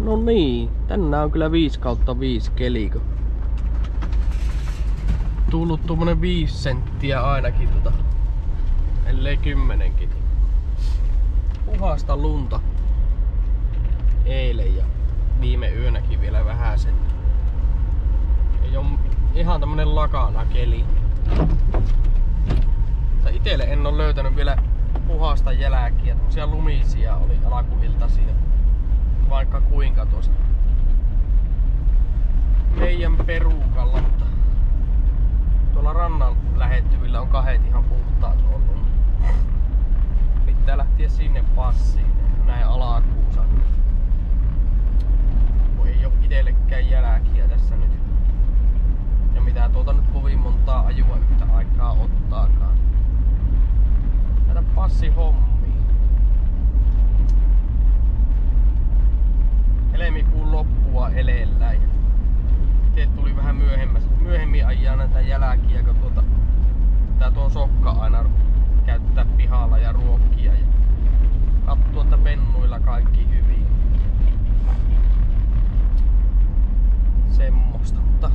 No niin, tänään on kyllä 5/5 kelikö. Tullut tuommoinen 5 senttiä ainakin ellei 10kin. Puhasta lunta eilen ja viime yönäkin vielä vähäsen. Ei oo ihan tämmönen lakana keli. Mutta itelle en oo löytänyt vielä puhasta jälkiä. Tämmösiä lumisia oli alkuiltaisia. Vaikka kuinka tuossa meidän perukalla, mutta tuolla rannan lähettyvillä on kahdet ihan puhtaat ollut. Pitää lähteä sinne passiin näin alakuussa. Kun ei oo itellekään jälkiä tässä nyt. Ja mitä nyt kovin montaa ajua yhtä aikaa ottaakaan. Näitä passihommiin. Helmikuun loppua elellä ja itse tuli vähän myöhemmin ajaa näitä jälkiä, kun pitää tuon sokka aina käyttää pihalla ja ruokkia ja katsoa, että pennuilla kaikki hyvin. Semmosta, mutta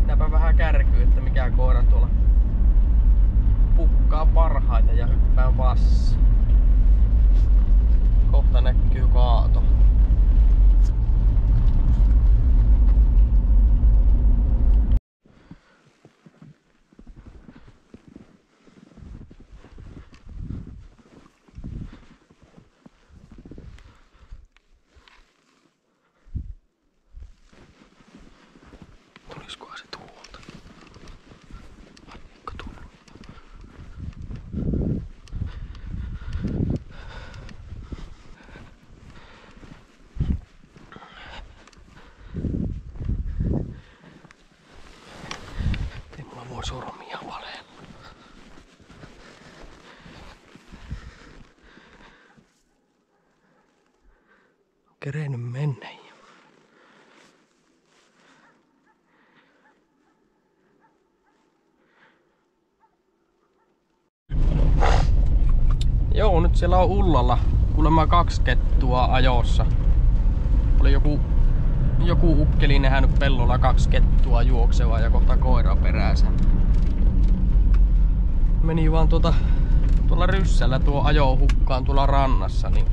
minäpä vähän kärkyy, että mikä koira tuolla pukkaa parhaita ja hyppää vassi. Kohta näkyy kaato. Tuliskohan se tuolta? Eikö tullut? Ei mulla voi sormia valeella. On kerennyt mennä. Joo, nyt siellä on Ullalla kuulemma 2 kettua ajossa. Oli joku ukkeli nähnyt pellolla 2 kettua juoksevaa ja kohta koira peräänsä. Meni vaan tuolla ryssällä tuo ajo hukkaan tuolla rannassa, niin.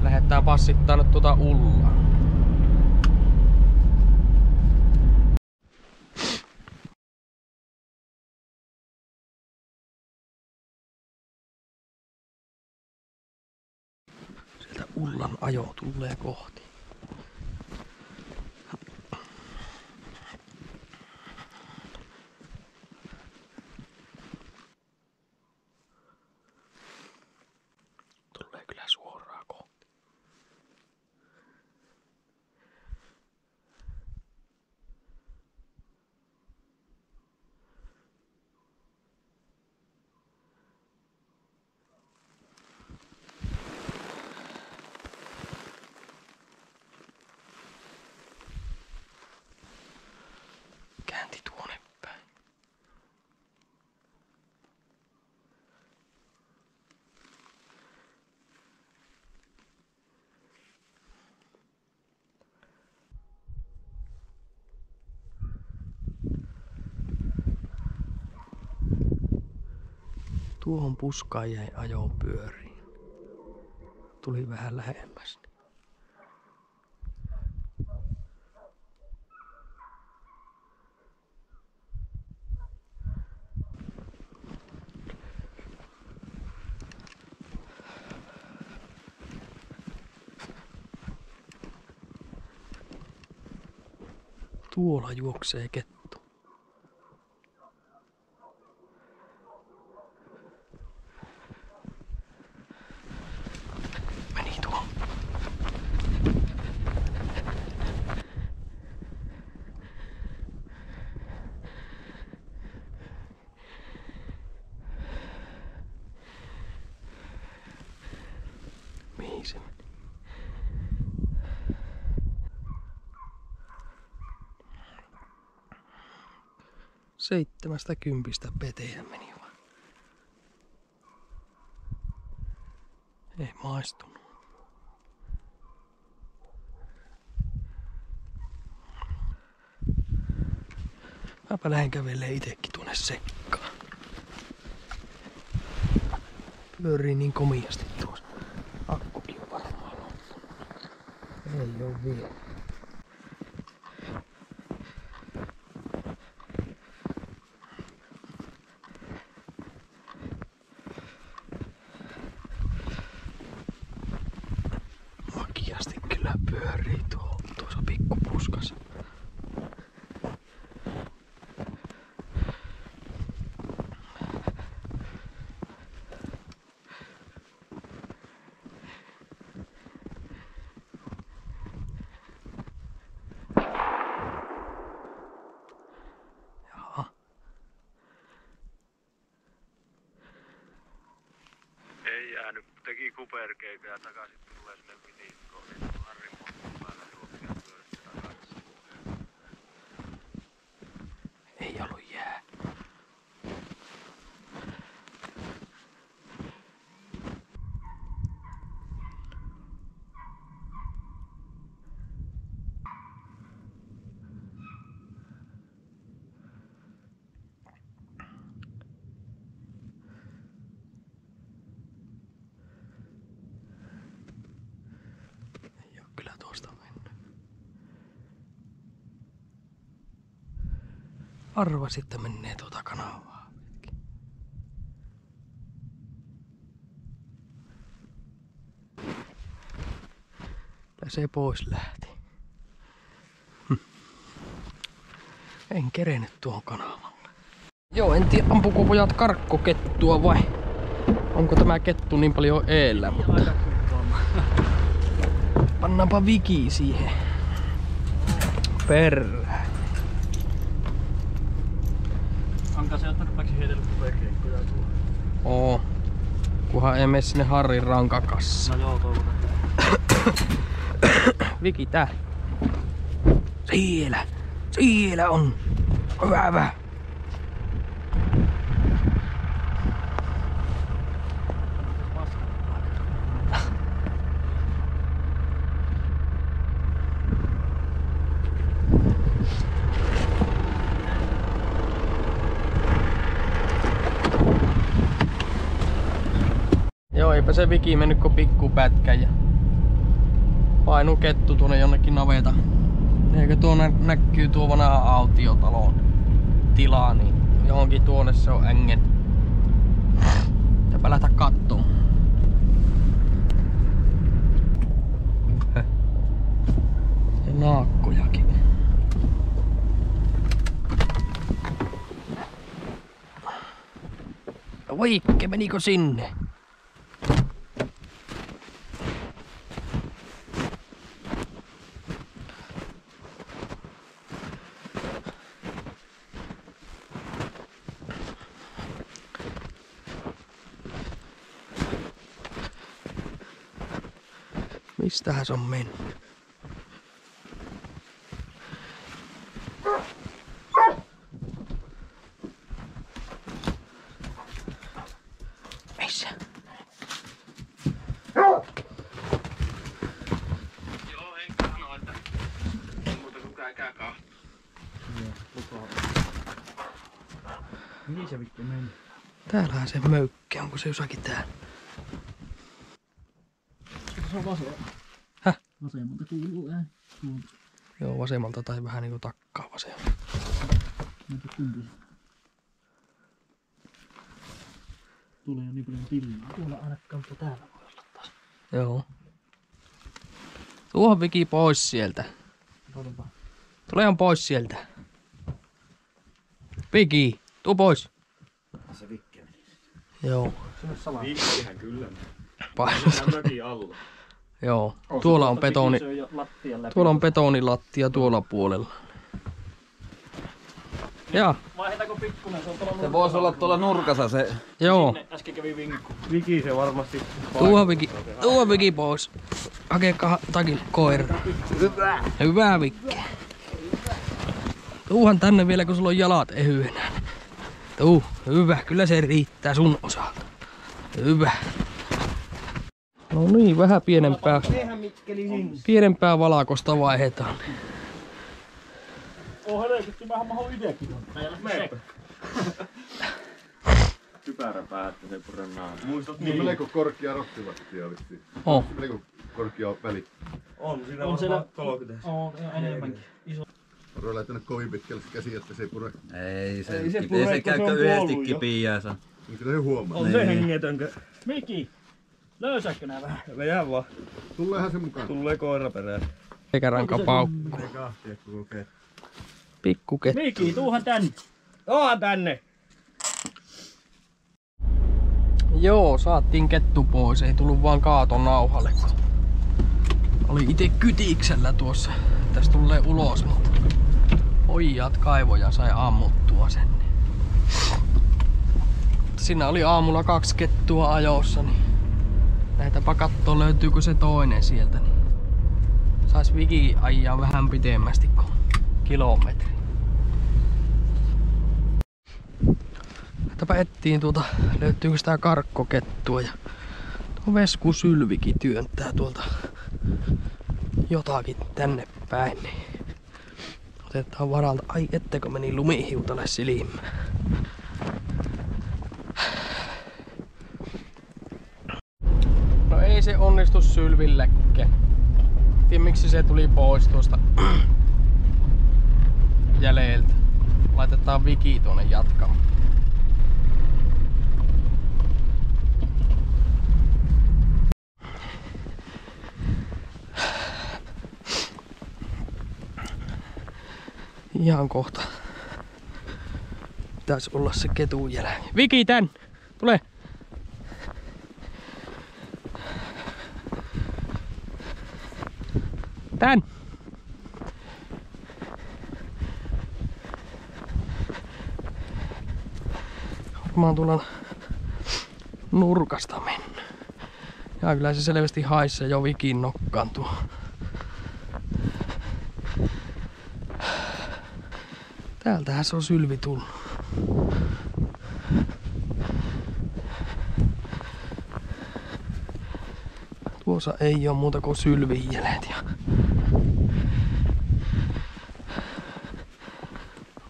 Lähdetään passittaa nyt Ullaa. Ullan ajo tulee kohti. Tulee kyllä suoraan kohti. Käänti tuonne päin. Tuohon puskaan jäi ajoon pyöriin. Tuli vähän lähemmäs. Tuolla juoksee kettu. Meni tuo. Mihin se meni? Seitsemästä kympistä peteen meni vaan. Ei maistunut. Mäpä lähden kävelee itekin tuonne sekkaan. Pyörii niin komiasti tuossa. Akkukin on varmaan loppunut. Ei oo vielä. Makiasti kyllä pyörii tuossa pikkupuskassa. Ei jäänyt, teki kuperkeitä ja takaisin tulee sinne vitikkoon, niin Harrin montun päällä juoksia pyöritti takaisin. Ei ollut jää. Ei oo kyllä tuosta mennyt. Arva sitten menee tuota kanavaa pitkin. Ja se pois lähti. En kerennyt tuohon kanavalle. Joo, en tiedä ampuko pojat karkkokettua vai onko tämä kettu niin paljon eellä. Pannaanpa viki siihen. Perä. Onko se tarpeeksi heitellyt kuperkeikkoja tuolla? Oo. Kunhan ei mene sinne Harrin rankakassa. No joo, toivotaan. Viki tää. Siellä. Siellä on. Hyvä. Joo, eipä se viki mennyt kuin pikkupätkä ja painu kettu tuonne jonnekin naveta. Eikö tuo näkyy tuo vanha autiotalon tila, niin johonkin tuonne se on ängen. Pitääpä lähteä kattoon. Ja naakkojakin. Voikke, menikö sinne? Mistähän se on mennyt? Missä? Joo, Henkka sanoo, että ei muuta kuin käykää kahta. Mihin se vittu meni? Täällähän se möykki, onko se jossakin täällä? Se on vasen. Häh? Vasemmalta kuuluu ääni. Joo, vasemmalta tai vähän niinku takkaa vasemmalta. Näitä tuntuu. Tulee jo niin paljon pillaa. Tuolla ainakaan täällä voi olla taas. Joo. Tuohon Viki pois sieltä. Katsotaan. Tule ihan pois sieltä. Viki, tuu pois. Se Vikke meni. Joo. Se on sama. Vikkihän kyllä. Painus. Mökin alla. Joo. Tuolla on betoni. Tuolla on betonilattia tuolla puolella. Ja. Vaihdetaanko pikkunen? Se on tuolla Se voisi olla tuolla nurkassa se. Joo. Sinne äsken kävi vinkku. Viki se varmasti. Tuo Viki pois. Hakeekaan takin koira. Hyvä. Hyvä Vikki. Tuuhan tänne vielä kun sulla on jalat ehyenä. Tuu, hyvä. Kyllä se riittää sun osalta. Hyvä. No niin, vähän pienempää valakosta vaihdetaan. Oh, helvetti, vähän mahdollinen itsekin on. Meipä. Kypärä päästä se purennaa. Muistat niin. Melko korkea rottilattia vissiin. On. Melko korkea väli. On, siinä on siellä 30. On, enemmänkin. Iso. Oro laittanut kovin pitkälle käsi, että se ei pure. Ei se pure, käy yhdesti kipiänsä. Niin kyllä se huomaa. On se hengetönkö. Miki, löysätkö nää vähän? Vedä vaan. Tuleehan se mukaan. Tulee koira perään. Eikä ranka paukku. Ei kahtia koko kettu. Pikkukettu. Miki, tuuhan tänne. Oha tänne! Joo, saatiin kettu pois. Ei tullut vaan kaaton nauhalle. Oli ite kytiksellä tuossa. Tästä tulee ulos, mutta pojat kaivoja sai ammuttua sen. Siinä oli aamulla 2 kettua ajossa, niin lähdetäänpä kattoo löytyykö se toinen sieltä. Niin sais Viki ajaa vähän pitemmästi kuin kilometri. Lähdetäänpä ettiin löytyykö sitä karkkokettua ja tuo Vesku Sylvikin työntää tuolta jotakin tänne päin. Niin otetaan varalta. Ai ettekö meni lumihiutalle silmään. No ei se onnistu Sylvillekään. Tiedä miksi se tuli pois tuosta jäljeltä. Laitetaan Viki tuonne jatkamaan. Ihan kohta. Pitäis olla se ketun jälä. Viki tän! Tule! Tän! Varmaan tuolla nurkasta mennä. Ja kyllä se selvästi haisee jo Vikin nokkaan tuo. Täältähän se on Sylvi tullut. Tuossa ei oo muuta kuin Sylvin jäljet.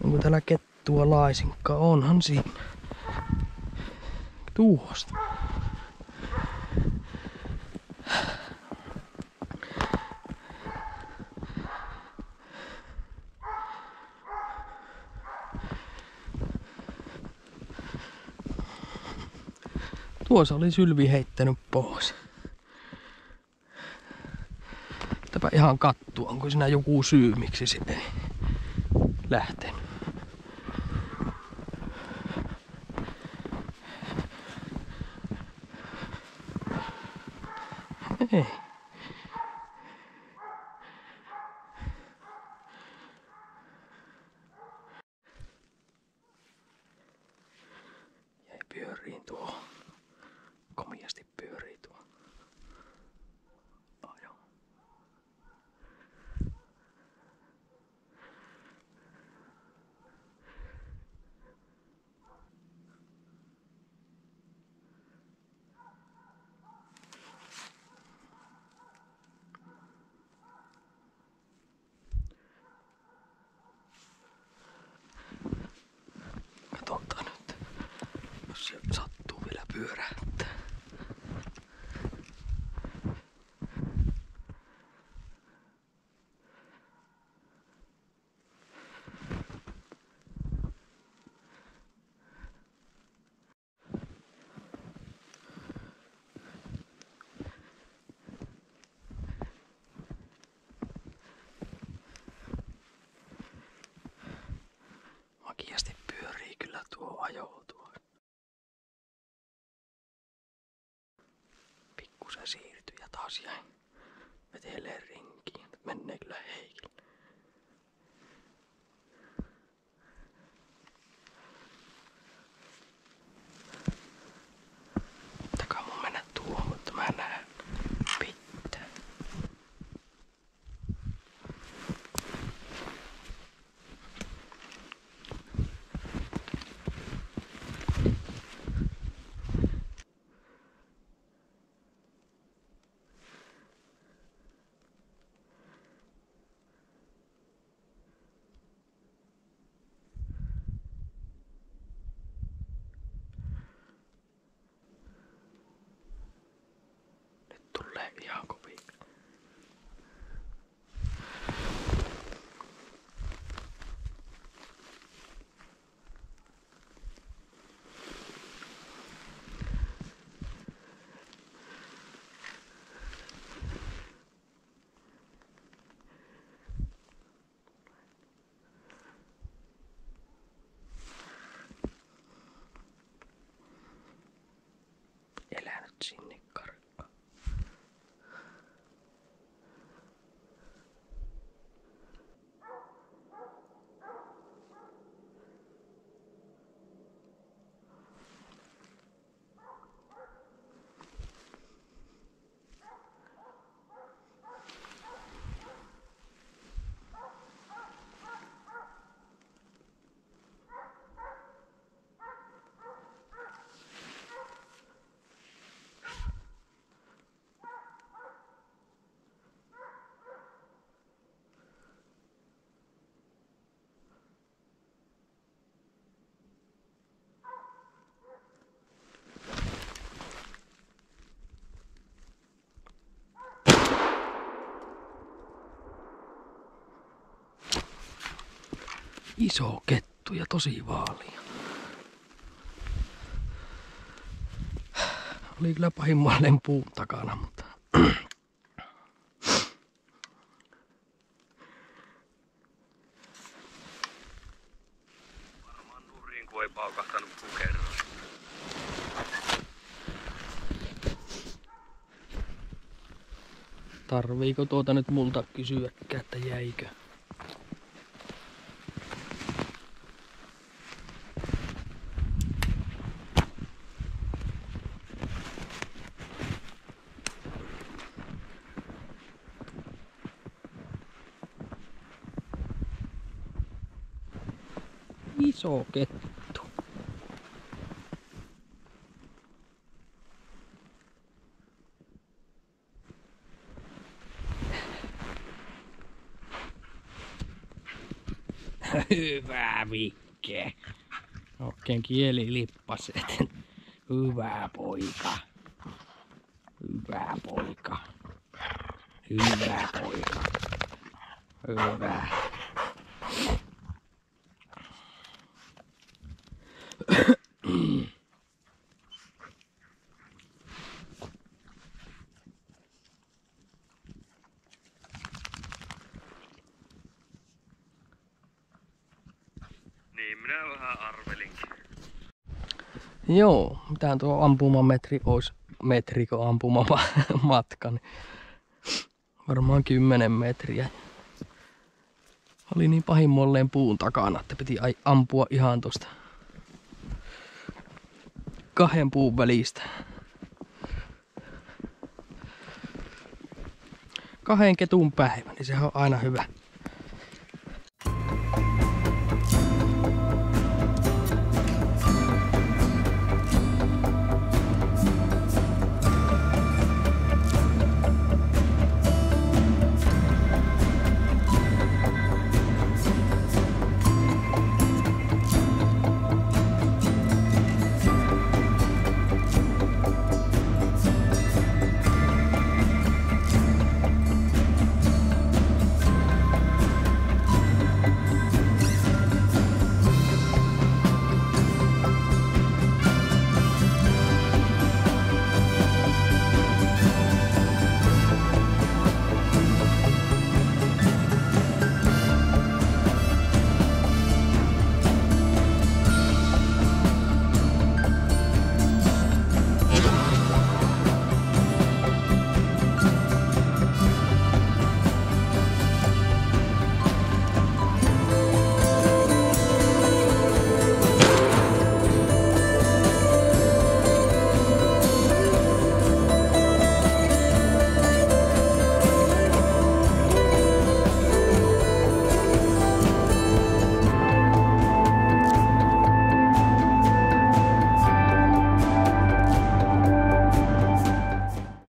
Onko täällä kettua laisinkaan? Onhan siinä. Tuosta. Tuossa oli Sylvi heittänyt pois. Täpä ihan kattua, onko siinä joku syy, miksi se ei lähtenyt. Ei. Jäi pyöriin tuo. Komiasti pyörii tuo. Ajo. Katsotaan nyt, jos se sattuu vielä pyörähtää. Makiasti pyörii kyllä tuo ajo tuo. Pikkusen siirtyi ja taas jäi vetelee rinkiin. Menee kyllä heikille. Takaa mun mennä tuohon, mutta mä näen. Pitää. sinne karkkaa. Iso kettu ja tosi vaalea. Oli kyllä pahimmalleen puun takana, mutta Varmaan nurin, kun ei paukahtanut kuin kerran. tarviiko tuota nyt multa kysyäkään, että jäikö? Iso kettu. Hyvä Mikke. Oikein kieli lippaset. Hyvä poika. Hyvä poika. Hyvä poika. Hyvä. Niin minä vähän arvelinkin. Joo, mitähän tuo ampumametri olisi, metriko ampumamatka, niin varmaan 10 metriä. Oli niin pahimmolleen puun takana, että piti ampua ihan tosta 2 puun välistä. 2 ketun päivä, niin sehän on aina hyvä.